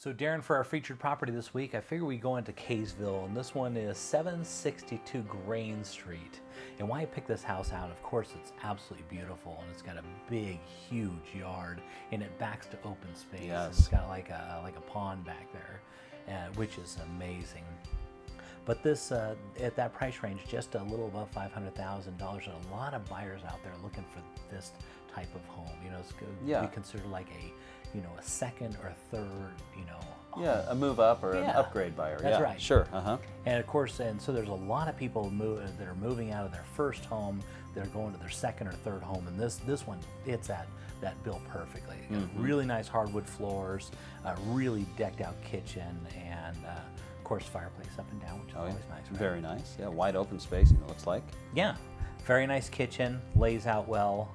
So Darren, for our featured property this week, I figure we go into Kaysville, and this one is 762 Grain Street. And why I picked this house out, of course, it's absolutely beautiful, and it's got a big, huge yard, and it backs to open space. Yes. It's got like a pond back there, which is amazing. But this, at that price range, just a little above $500,000, and a lot of buyers out there looking for this type of home. You know, it's going to be considered like a second or third, home. Yeah, a move up or an upgrade buyer. That's right. Sure. And of course, so there's a lot of people that are moving out of their first home. They're going to their second or third home, and this one hits that bill perfectly. Really nice hardwood floors, a really decked out kitchen, and of course fireplace up and down, which is always nice. Right? Very nice. Yeah, wide open spacing, it looks like. Yeah, very nice kitchen, lays out well.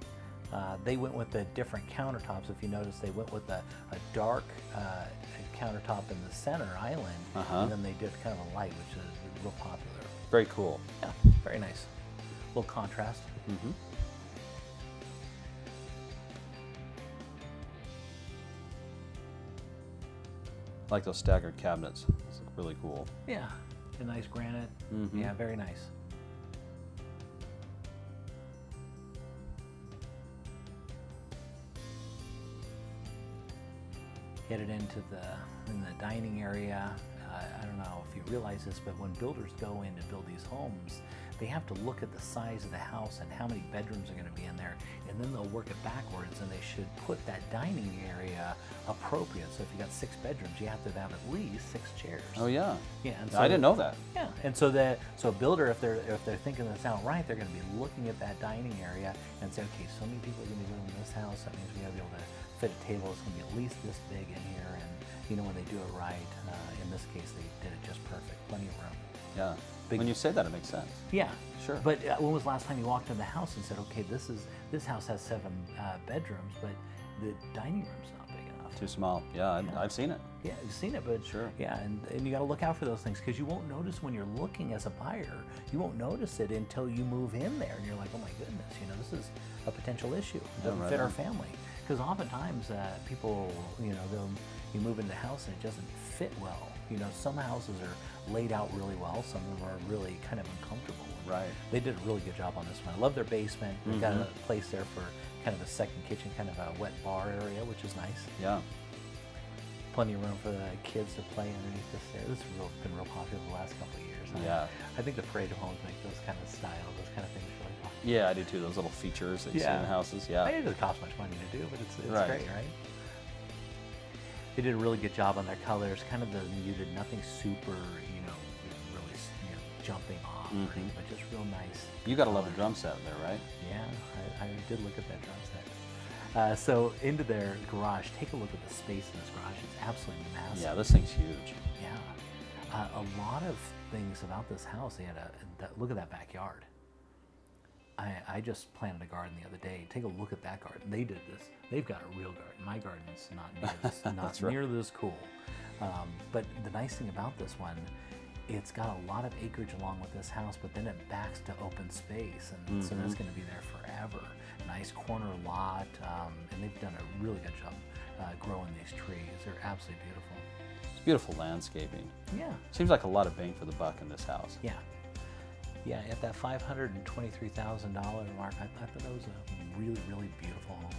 They went with the different countertops. If you notice, they went with a dark countertop in the center island, and then they did kind of a light, which is real popular. Very cool. Yeah, very nice. A little contrast. I like those staggered cabinets. Those look really cool. Yeah, a nice granite. Yeah, very nice. Headed into the dining area. I don't know if you realize this, but when builders go in to build these homes, they have to look at the size of the house and how many bedrooms are going to be in there, and then they'll work it backwards, and they should put that dining area appropriate. So if you got 6 bedrooms, you have to have at least 6 chairs. Oh yeah. Yeah. And so I didn't know that. Yeah. And so a builder, if they're thinking this out right, they're going to be looking at that dining area and say, okay, so many people are going to be living in this house. That means we got to be able to fit a table. It's going to be at least this big in here, and when they do it right, in this case, they did it just perfect. Plenty of room. Yeah. When you say that, it makes sense. Yeah. Sure. But when was the last time you walked in the house and said, okay, this house has 7 bedrooms, but the dining room's not big enough? Too small. Yeah, I've seen it. Yeah, you've seen it, but sure. Yeah, and you got to look out for those things, because you won't notice when you're looking as a buyer. You won't notice it until you move in there, and you're like, oh my goodness, this is a potential issue. It doesn't fit our family. Because oftentimes people, you move into the house and it doesn't fit well. Some houses are laid out really well. Some of them are really kind of uncomfortable. Right. They did a really good job on this one. I love their basement. They've got a place there for kind of a second kitchen, kind of a wet bar area, which is nice. Yeah. Plenty of room for the kids to play underneath this there. This has been real popular the last couple of years. Yeah. I think the Parade of Homes make those kind of styles, those kind of things really popular. Yeah, I do too. Those little features that you see in the houses. Yeah. It doesn't cost much money to do, but it's great, right? They did a really good job on their colors. Kind of the muted, nothing super, really jumping off, or anything, but just real nice. You gotta love the drum set there, right? Yeah, I did look at that drum set. So into their garage, take a look at the space in this garage. It's absolutely massive. Yeah, this thing's huge. Yeah, a lot of things about this house. They had look at that backyard. I just planted a garden the other day. Take a look at that garden. They did this. They've got a real garden. My garden's not near this, not near this cool. But the nice thing about this one, it's got a lot of acreage along with this house, but then it backs to open space, and so that's going to be there forever. Nice corner lot, and they've done a really good job growing these trees. They're absolutely beautiful. It's beautiful landscaping. Yeah. Seems like a lot of bang for the buck in this house. Yeah. Yeah, at that $523,000 mark, I thought that was a really, really beautiful home.